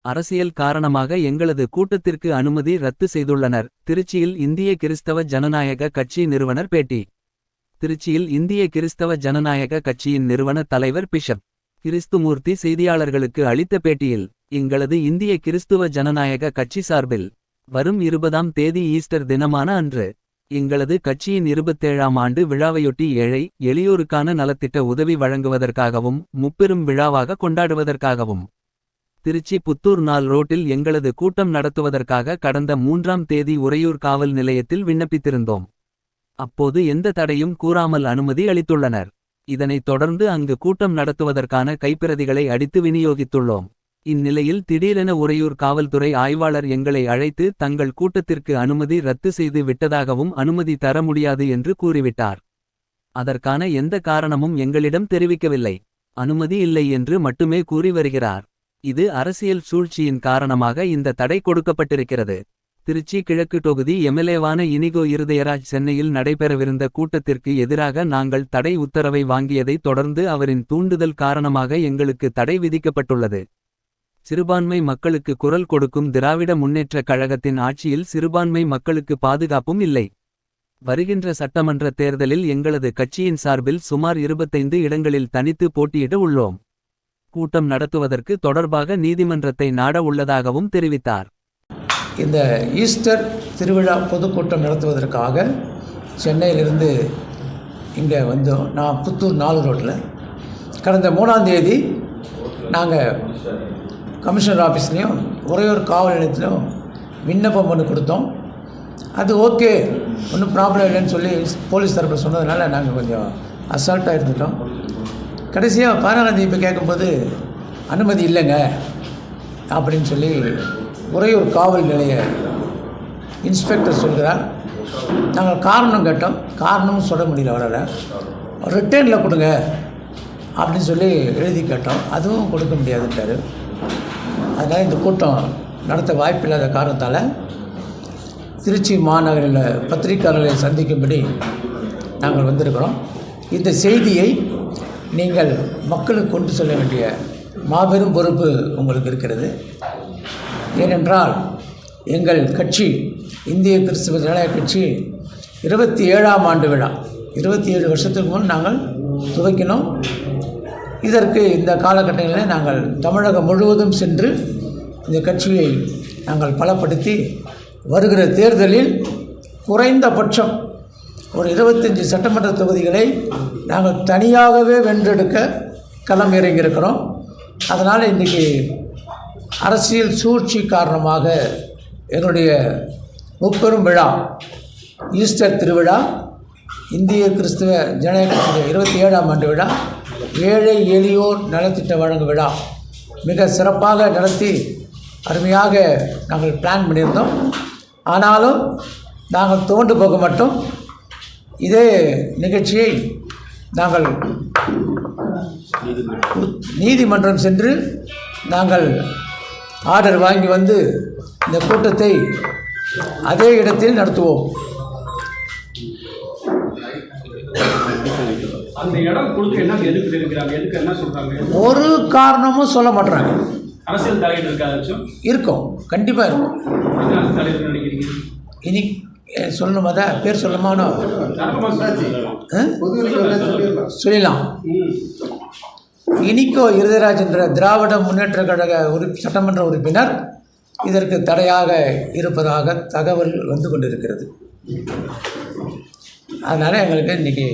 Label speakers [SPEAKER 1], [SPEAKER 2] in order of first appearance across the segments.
[SPEAKER 1] அரசியல் காரணமாக எங்களது கூட்டத்திற்கு அனுமதி ரத்து செய்துள்ளனர். திருச்சியில் இந்திய கிறிஸ்தவ ஜனநாயக கட்சி நிறுவனர் பேட்டி. திருச்சியில் இந்திய கிறிஸ்தவ ஜனநாயக கட்சியின் நிறுவன தலைவர் பிஷப் கிறிஸ்துமூர்த்தி செய்தியாளர்களுக்கு அளித்த பேட்டியில், எங்களது இந்திய கிறிஸ்துவ ஜனநாயக கட்சி சார்பில் வரும் 20ஆம் தேதி ஈஸ்டர் தினமான அன்று எங்களது கட்சியின் 27ஆம் ஆண்டு விழாவையொட்டி ஏழை எளியோருக்கான நலத்திட்ட உதவி வழங்குவதற்காகவும் முப்பெரும் விழாவாக கொண்டாடுவதற்காகவும் திருச்சி புத்தூர் நாள் ரோட்டில் எங்களது கூட்டம் நடத்துவதற்காக கடந்த 3ஆம் தேதி உறையூர் காவல் நிலையத்தில் விண்ணப்பித்திருந்தோம். அப்போது எந்த தடையும் கூறாமல் அனுமதி அளித்துள்ளனர். இதனைத் தொடர்ந்து அங்கு கூட்டம் நடத்துவதற்கான கைப்பிரதிகளை அடித்து விநியோகித்துள்ளோம். இந்நிலையில் திடீரென உறையூர் காவல்துறை ஆய்வாளர் எங்களை அழைத்து தங்கள் கூட்டத்திற்கு அனுமதி ரத்து செய்து விட்டதாகவும் அனுமதி தர முடியாது என்று கூறிவிட்டார். அதற்கான எந்த காரணமும் எங்களிடம் தெரிவிக்கவில்லை. அனுமதி இல்லை என்று மட்டுமே கூறி வருகிறார். இது அரசியல் சூழ்ச்சியின் காரணமாக இந்த தடை கொடுக்கப்பட்டிருக்கிறது. திருச்சி கிழக்கு தொகுதி எம்எல்ஏவான இனிகோ இருதயராஜ் சென்னையில் நடைபெறவிருந்த கூட்டத்திற்கு எதிராக நாங்கள் தடை உத்தரவை வாங்கியதை தொடர்ந்து அவரின் தூண்டுதல் காரணமாக எங்களுக்கு தடை விதிக்கப்பட்டுள்ளது. சிறுபான்மை மக்களுக்கு குரல் கொடுக்கும் திராவிட முன்னேற்றக் கழகத்தின் ஆட்சியில் சிறுபான்மை மக்களுக்கு பாதுகாப்பும் இல்லை. வருகின்ற சட்டமன்ற தேர்தலில் எங்களது கட்சியின் சார்பில் சுமார் 25 இடங்களில் தனித்து போட்டியிட உள்ளோம். கூட்டம் நடத்துவதற்கு தொடர்பாக நீதிமன்றத்தை நாட உள்ளதாகவும் தெரிவித்தார்.
[SPEAKER 2] இந்த ஈஸ்டர் திருவிழா பொதுக்கூட்டம் நடத்துவதற்காக சென்னையிலிருந்து இங்கே வந்தோம். நான் புத்தூர் 4 ரோட்டில் கடந்த 3ஆம் தேதி நாங்கள் கமிஷனர் ஆஃபீஸ்லேயும் உறையூர் காவல் நிலையத்திலும் விண்ணப்பம் பண்ணி கொடுத்தோம். அது ஓகே, ஒன்றும் ப்ராப்ளம் இல்லைன்னு சொல்லி போலீஸ் தரப்பில் சொன்னதுனால நாங்கள் கொஞ்சம் அசால்ட்டாக இருந்துட்டோம். கடைசியாக 16ஆம் தேதி இப்போ கேட்கும்போது அனுமதி இல்லைங்க அப்படின்னு சொல்லி உறையூர் காவல் நிலைய இன்ஸ்பெக்டர் சொல்கிறார். நாங்கள் காரணம் கேட்டோம், காரணமும் சொல்ல முடியல, அவரால் ரிட்டர்னில் கொடுங்க அப்படின்னு சொல்லி எழுதி கேட்டோம். அதுவும் கொடுக்க முடியாதுன்ட்டார். அதனால் இந்த கூட்டம் நடத்த வாய்ப்பில்லாத காரணத்தால் திருச்சி மாநகரில் பத்திரிகையாளர்களை சந்திக்கும்படி நாங்கள் வந்திருக்கிறோம். இந்த செய்தியை நீங்கள் மக்களுக்கு கொண்டு செல்ல வேண்டிய மாபெரும் பொறுப்பு உங்களுக்கு இருக்கிறது. ஏனென்றால் எங்கள் கட்சி இந்திய கிறிஸ்தவ ஜனநாயக கட்சி 27ஆம் ஆண்டு விழா 27 வருஷத்துக்கு முன் நாங்கள் துவக்கினோம். இதற்கு இந்த காலகட்டங்களில் நாங்கள் தமிழகம் முழுவதும் சென்று இந்த கட்சியை நாங்கள் பலப்படுத்தி வருகிற தேர்தலில் குறைந்தபட்சம் ஒரு 25 சட்டமன்ற தொகுதிகளை நாங்கள் தனியாகவே வென்றெடுக்க களம் இறங்கியிருக்கிறோம். அதனால் இன்றைக்கி அரசியல் சூழ்ச்சி காரணமாக எங்களுடைய முப்பெரும் விழா ஈஸ்டர் திருவிழா இந்திய கிறிஸ்தவ ஜனநாயக கட்சியுடைய 27ஆம் ஆண்டு விழா ஏழை எளியோர் நலத்திட்ட வழங்கும் விழா மிக சிறப்பாக நடத்தி அருமையாக நாங்கள் பிளான் பண்ணியிருந்தோம். ஆனாலும் நாங்கள் துவண்டு போக மாட்டோம். இதே நிகழ்ச்சியை நாங்கள் நீதிமன்றம் சென்று நாங்கள் ஆர்டர் வாங்கி வந்து இந்த கூட்டத்தை அதே இடத்தில் நடத்துவோம்.
[SPEAKER 3] அந்த இடம் கொடுக்க என்ன எதுக்கு இருக்கிறாங்க, எதுக்கு என்ன சொல்றாங்க?
[SPEAKER 2] ஒரு காரணமும் சொல்ல மாட்டாங்க.
[SPEAKER 3] அரசியல் தலையீடு இருக்காதாச்சும்
[SPEAKER 2] இருக்கும், கண்டிப்பாக இருக்கும்.
[SPEAKER 3] தலைவர் நினைக்கிறீங்க?
[SPEAKER 2] இனி சொல்லணுமா? தான் பேர் சொல்லமானோ சொல்லலாம். இனிகோ இருதயராஜ் என்ற திராவிட முன்னேற்ற கழக சட்டமன்ற உறுப்பினர் இதற்கு தடையாக இருப்பதாக தகவல் வந்து கொண்டிருக்கிறது. அதனால் எங்களுக்கு இன்றைக்கி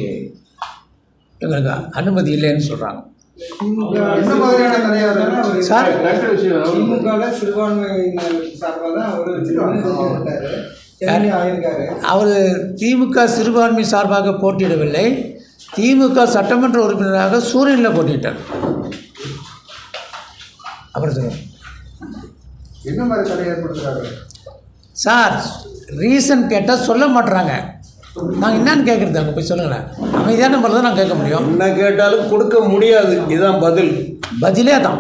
[SPEAKER 2] எங்களுக்கு அனுமதி இல்லைன்னு சொல்கிறாங்க. சார் அவர் திமுக சிறுபான்மை சார்பாக போட்டியிடவில்லை. திமுக சட்டமன்ற உறுப்பினராக சூரியனில் போட்டியிட்டார். அப்புறம் சொல்லுங்கள்,
[SPEAKER 4] என்ன மாதிரி தடை ஏற்படுத்துகிறாங்க
[SPEAKER 2] சார்? ரீசன் கேட்டால் சொல்ல மாட்டுறாங்க. நாங்கள் என்னன்னு கேட்குறது? அங்கே போய் சொல்லுங்களேன். அமைதியான நம்பர் தான் நாங்கள் கேட்க முடியும்.
[SPEAKER 4] என்ன கேட்டாலும் கொடுக்க முடியாது, இதுதான் பதிலே
[SPEAKER 2] தான்.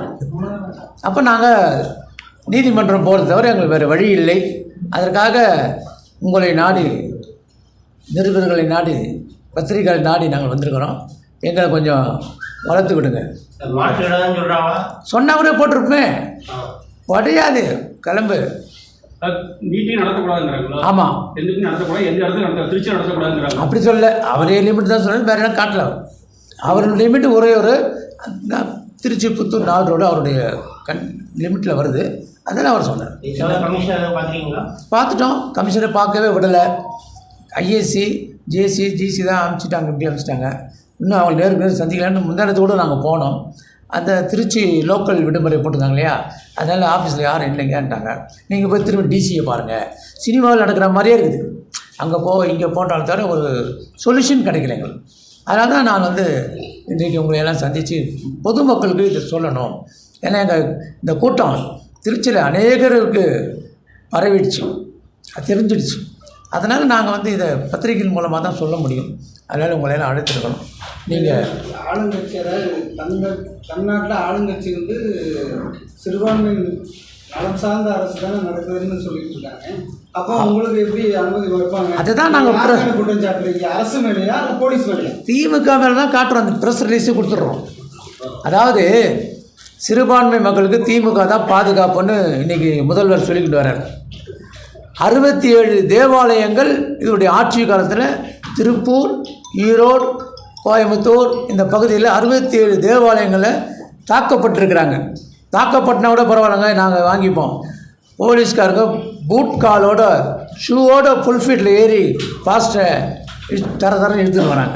[SPEAKER 2] அப்போ நாங்கள் நீதிமன்றம் போகிறத தவிர எங்களுக்கு வேறு வழி இல்லை. அதற்காக உங்களை நாடி, நிருபர்களை நாடி, பத்திரிகைகளை நாடி நாங்கள் வந்திருக்கிறோம். எங்களை கொஞ்சம் வளர்த்து விடுங்க. சொன்னால் கூட போட்டிருப்பேன். உடையாது, கிளம்பு.
[SPEAKER 3] மீட்டிங் நடத்தக்கூடாதுங்கிறாங்களா?
[SPEAKER 2] ஆமாம்,
[SPEAKER 3] எந்த நடத்தக்கூடாது, எந்த இடத்துல நடத்த, திருச்சி நடத்தக்கூடாதுங்கிறாங்க.
[SPEAKER 2] அப்படி சொல்ல, அவரே லிமிட் தான் சொன்னார், வேறு இடம் காட்டல. அவர் லிமிட் ஒரே ஒரு திருச்சி புத்தூர் 4 ரோடு அவருடைய லிமிட்டில் வருது. அதெல்லாம் அவர் சொன்னார். பார்த்துட்டோம், கமிஷனை பார்க்கவே விடலை. ஐஏசி ஜேசி ஜிசி தான் அனுப்பிச்சிட்டாங்க, இப்படி அனுப்பிச்சிட்டாங்க. இன்னும் அவங்க நேருக்கு சந்திக்கலான்னு முந்தானத்தோடு நாங்கள் போனோம். அந்த திருச்சி லோக்கல் விடுமுறை போட்டிருந்தாங்க இல்லையா, அதனால் ஆஃபீஸில் யாரும் இல்லைங்கன்ட்டாங்க. நீங்கள் போய் திரும்ப டிசியை பாருங்கள், சினிமாவில் நடக்கிற மாதிரியே இருக்குது. அங்கே இங்கே போன்றாலும் தவிர ஒரு சொல்யூஷன் கிடைக்கல எங்களுக்கு. அதனால தான் நான் இன்றைக்கு உங்களை எல்லாம் சந்தித்து பொதுமக்களுக்கு இதை சொல்லணும். ஏன்னா எங்கள் இந்த கூட்டம் திருச்சியில் அநேகருக்கு பரவிடுச்சு, தெரிஞ்சிடுச்சு. அதனால் நாங்கள் இதை பத்திரிகையின் மூலமாக தான் சொல்ல முடியும். அதனால் உங்களையெல்லாம் அழைத்திருக்கணும். நீங்கள்
[SPEAKER 5] ஆளுங்கட்சி, அதாவது தமிழ்நாட்டில் ஆளுங்கட்சி சிறுபான்மை நலம் சார்ந்த அரசு தானே நடக்குதுன்னு சொல்லிட்டு இருக்காங்க. அப்போ உங்களுக்கு எப்படி அனுமதி வைப்பாங்க?
[SPEAKER 2] அதுதான் நாங்கள்
[SPEAKER 5] குற்றம் சாட்டுறீங்க, அரசு மேலேயா இல்லை போலீஸ் மேலேயா?
[SPEAKER 2] திமுக மேலே தான் காட்டுறோம், அந்த ப்ரெஸ் ரிலீஸு கொடுத்துட்றோம். அதாவது சிறுபான்மை மக்களுக்கு திமுக தான் பாதுகாப்புன்னு இன்றைக்கி முதல்வர் சொல்லிக்கிட்டு வர்றார். 67 தேவாலயங்கள் இதனுடைய ஆட்சி காலத்தில் திருப்பூர், ஈரோடு, கோயம்புத்தூர் இந்த பகுதியில் 67 தேவாலயங்களில் தாக்கப்பட்டிருக்கிறாங்க. தாக்கப்பட்டனா கூட பரவாயில்லைங்க, நாங்கள் வாங்கிப்போம். போலீஸ்காரங்க பூட் காலோட ஷூவோட ஃபுல்ஃபீட்டில் ஏறி ஃபாஸ்ட்டை தரன்னு எடுத்துகிட்டு வராங்க.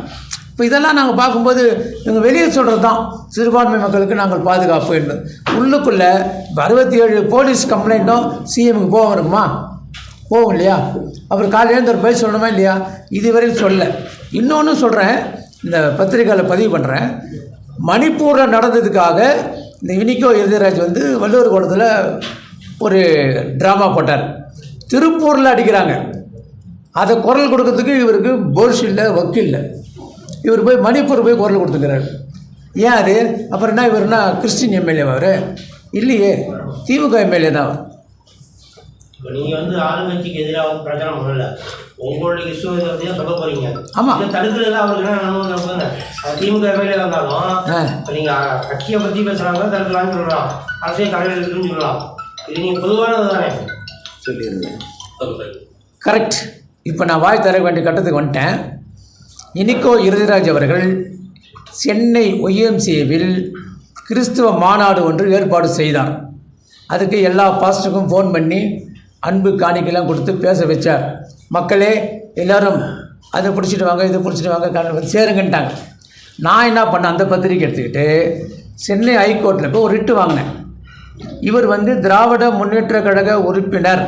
[SPEAKER 2] இப்போ இதெல்லாம் நாங்கள் பார்க்கும்போது இவங்க வெளியே சொல்கிறது தான் சிறுபான்மை மக்களுக்கு நாங்கள் பாதுகாப்பு என்று. உள்ளுக்குள்ளே 67 போலீஸ் கம்ப்ளைண்ட்டும் சிஎம்க்கு போக இருக்குமா? போகும் இல்லையா? அப்புறம் காலையில் ஒரு போய் சொல்லணுமா இல்லையா? இதுவரையும் சொல்ல. இன்னொன்று சொல்கிறேன், இந்த பத்திரிக்கையில் பதிவு பண்ணுறேன். மணிப்பூரில் நடந்ததுக்காக இந்த இனிக்கோ இறுதிராஜ் வள்ளுவர் கோட்டத்தில் ஒரு ட்ராமா போட்டார். திருப்பூரில் அடிக்கிறாங்க. அதை குரல் கொடுக்கறதுக்கு இவருக்கு போர்ஷ் இல்லை, வக்கீல் இல்லை. இவர் போய் மணிப்பூர் போய் குரல் கொடுத்துக்கிறார். ஏன் அது? அப்புறம் என்ன இவர் என்ன கிறிஸ்டின் எம்எல்ஏ? அவர் இல்லையே, திமுக எம்எல்ஏ தான் அவர்.
[SPEAKER 6] இப்போ நீங்கள் ஆளுங்கட்சிக்கு எதிராக பிரச்சாரம் பண்ணல, உங்களுடைய கிறிஸ்துவத்தை பற்றி தான் சொல்ல போகிறீங்க.
[SPEAKER 2] ஆமாம்,
[SPEAKER 6] தடுக்கிறது அவருக்கு என்ன சொல்லுங்க. திமுக எம்எல்ஏ வந்தாலும் இப்போ நீங்கள் கட்சியை பற்றி பேசுகிறாங்க, தடுக்கலான்னு சொல்லலாம், அரசியல் தலைவர் இருக்குன்னு சொல்லலாம். இது நீங்கள் பொதுவானது தானே
[SPEAKER 2] சொல்லிடுங்க. கரெக்ட். இப்போ நான் வாய் தர வேண்டிய கட்டத்துக்கு வந்துட்டேன். இனிக்கோ இறுதிராஜ் அவர்கள் சென்னை ஒய்எம்சிஏவில் கிறிஸ்துவ மாநாடு ஒன்று ஏற்பாடு செய்தார். அதுக்கு எல்லா பாஸ்டருக்கும் ஃபோன் பண்ணி அன்பு காணிக்கெல்லாம் கொடுத்து பேச வச்சார். மக்களே எல்லோரும் அதை பிடிச்சிட்டு வாங்க, இதை பிடிச்சிட்டு வாங்க, சேருங்கன்ட்டாங்க. நான் என்ன பண்ணேன், அந்த பத்திரிக்கை எடுத்துக்கிட்டு சென்னை ஹைகோர்ட்டில் போய் ஒரு ரிட்டு வாங்கினேன். இவர் திராவிட முன்னேற்ற கழக உறுப்பினர்,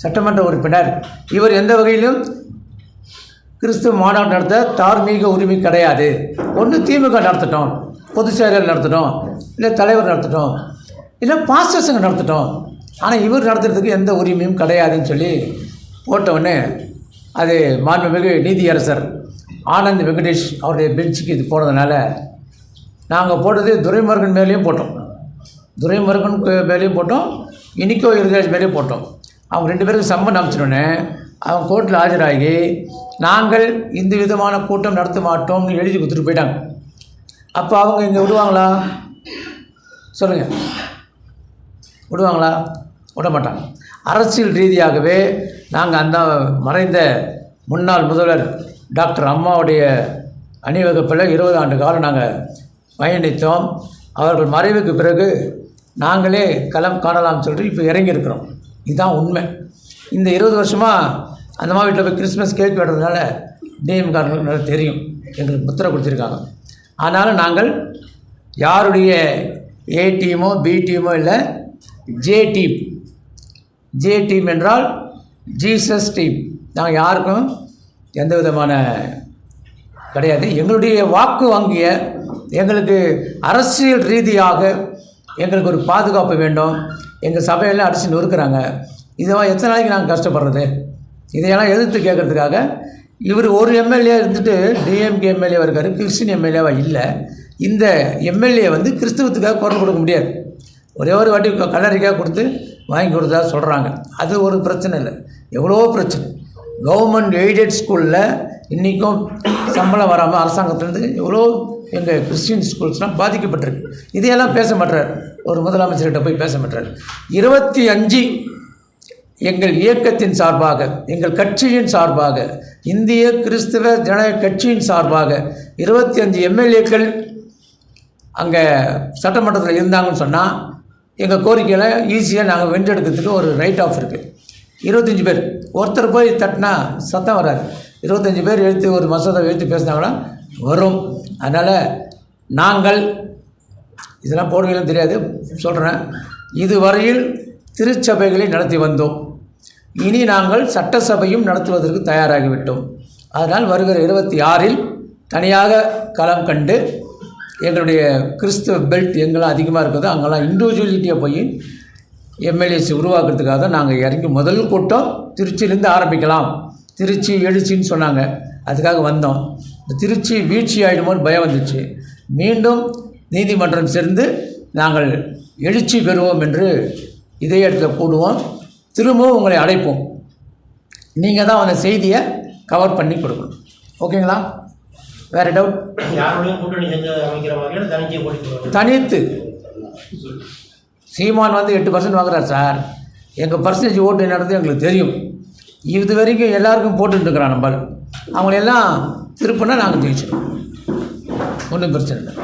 [SPEAKER 2] சட்டமன்ற உறுப்பினர். இவர் எந்த வகையிலும் கிறிஸ்துவ மாநாடு நடத்த தார்மீக உரிமை கிடையாது. ஒன்று திமுக நடத்தட்டும், பொதுச் செயலர் நடத்தட்டும், இல்லை தலைவர் நடத்தட்டும், இல்லை பாஸ்டர்ஸுங்க நடத்தட்டும், ஆனால் இவர் நடத்துறதுக்கு எந்த உரிமையும் கிடையாதுன்னு சொல்லி போட்டவுடனே அது மாண்புமிகு நீதியரசர் ஆனந்த் வெங்கடேஷ் அவருடைய பெஞ்சுக்கு இது போனதுனால நாங்கள் போட்டது துரைமுருகன் மேலேயும் போட்டோம், துரைமுருகன் மேலேயும் போட்டோம், இனிக்கோ இறுதிராஜ் மேலேயும் போட்டோம். அவங்க 2 பேருக்கு சம்மன் அமைச்சிடனே அவங்க கோர்ட்டில் ஆஜராகி நாங்கள் இந்த விதமான கூட்டம் நடத்த மாட்டோம்னு எழுதி கொடுத்துட்டு போயிட்டாங்க. அப்போ அவங்க இங்கே விடுவாங்களா சொல்லுங்கள்? விடுவாங்களா? விட மாட்டாங்க. அரசியல் ரீதியாகவே நாங்கள் அந்த மறைந்த முன்னாள் முதல்வர் டாக்டர் அம்மாவுடைய அணிவகுப்பில் 20 ஆண்டு காலம் நாங்கள் பயணித்தோம். அவர்கள் மறைவுக்கு பிறகு நாங்களே களம் காணலாம்னு சொல்லிட்டு இப்போ இறங்கியிருக்கிறோம். இதுதான் உண்மை. இந்த 20 வருஷமாக அந்த மாதிரி வீட்டில் போய் கிறிஸ்மஸ் கேக் வெட்டுறதுனால டிஎம்காரங்களுக்கு நல்லா தெரியும், எங்களுக்கு முத்திரை கொடுத்துருக்காங்க. ஆனாலும் நாங்கள் யாருடைய ஏ டீமோ பி டீமோ இல்லை, ஜே டீம். ஜே டீம் என்றால் ஜீசஸ் டீம். நாங்கள் யாருக்கும் எந்த விதமான கிடையாது. எங்களுடைய வாக்கு வாங்கிய எங்களுக்கு அரசியல் ரீதியாக எங்களுக்கு ஒரு பாதுகாப்பு வேண்டும். எங்கள் சபையெல்லாம் அடிச்சு நொறுக்கிறாங்க. இதெல்லாம் எத்தனை நாளைக்கு நாங்கள் கஷ்டப்படுறது? இதையெல்லாம் எதிர்த்து கேட்குறதுக்காக இவர் ஒரு எம்எல்ஏ இருந்துட்டு டிஎம்கே எம்எல்ஏவாக இருக்கார், கிறிஸ்டின் எம்எல்ஏவாக இல்லை. இந்த எம்எல்ஏ கிறிஸ்துவத்துக்காக குரல் கொடுக்க முடியாது. ஒரே ஒரு வாட்டி கல்லறைக்காக கொடுத்து வாங்கி கொடுத்தா சொல்கிறாங்க. அது ஒரு பிரச்சனை இல்லை, எவ்வளோ பிரச்சனை. கவர்மெண்ட் எய்டட் ஸ்கூலில் இன்றைக்கும் சம்பளம் வராமல் அரசாங்கத்துலேருந்து எவ்வளோ எங்கள் கிறிஸ்டின் ஸ்கூல்ஸ்லாம் பாதிக்கப்பட்டிருக்கு. இதையெல்லாம் பேச மாட்டார். ஒரு முதலமைச்சர்கிட்ட போய் பேச மாட்டார். 25 எங்கள் இயக்கத்தின் சார்பாக, எங்கள் கட்சியின் சார்பாக, இந்திய கிறிஸ்தவ ஜனநாயக கட்சியின் சார்பாக 25 எம்எல்ஏக்கள் அங்கே சட்டமன்றத்தில் இருந்தாங்கன்னு சொன்னால் எங்கள் கோரிக்கையில் ஈஸியாக நாங்கள் வென்றெடுக்கிறதுக்கு ஒரு ரைட் ஆஃப் இருக்குது. 25 பேர் ஒருத்தர் போய் தட்டினா சத்தம் வராது. 25 பேர் எழுத்து ஒரு மசோதா எழுத்து பேசினாங்கன்னா வரும். அதனால் நாங்கள் இதெல்லாம் போடுவீங்கன்னு தெரியாது சொல்கிறேன், இதுவரையில் திருச்சபைகளை நடத்தி வந்தோம். இனி நாங்கள் சட்டசபையும் நடத்துவதற்கு தயாராகிவிட்டோம். அதனால் வருகிற 26 தனியாக களம் கண்டு எங்களுடைய கிறிஸ்துவ பெல்ட் எங்கெல்லாம் அதிகமாக இருக்குதோ அங்கெல்லாம் இண்டிவிஜுவலிட்டியாக போய் எம்எல்ஏசி உருவாக்குறதுக்காக தான் நாங்கள் இறங்கி முதல் கூட்டம் திருச்சியிலேருந்து ஆரம்பிக்கலாம். திருச்சி எழுச்சின்னு சொன்னாங்க, அதுக்காக வந்தோம். இந்த திருச்சி வீழ்ச்சி ஆகிடுமோன்னு பயம் வந்துச்சு. மீண்டும் நீதிமன்றம் சேர்ந்து நாங்கள் எழுச்சி பெறுவோம் என்று இதே இடத்துல கூடுவோம். திரும்பவும் உங்களை அழைப்போம். நீங்கள் தான் அந்த செய்தியை கவர் பண்ணி கொடுக்கணும். ஓகேங்களா? வேறு டவுட்?
[SPEAKER 6] யாரோடையும் கூட்டணி செஞ்சு அமைக்கிற மாதிரியான தனிச்சை போட்டி
[SPEAKER 2] தனித்து சீமான் வந்து 8% வாங்குறார் சார். எங்கள் பர்சன்டேஜ் ஓட்டு என்னது எங்களுக்கு தெரியும். இது வரைக்கும் எல்லாருக்கும் போட்டுருக்குறான். நம்ம அவங்களெல்லாம் திருப்பினா நாங்கள் ஜெயிச்சிடுவோம். ஒன்றும் பிரச்சனை இல்லை.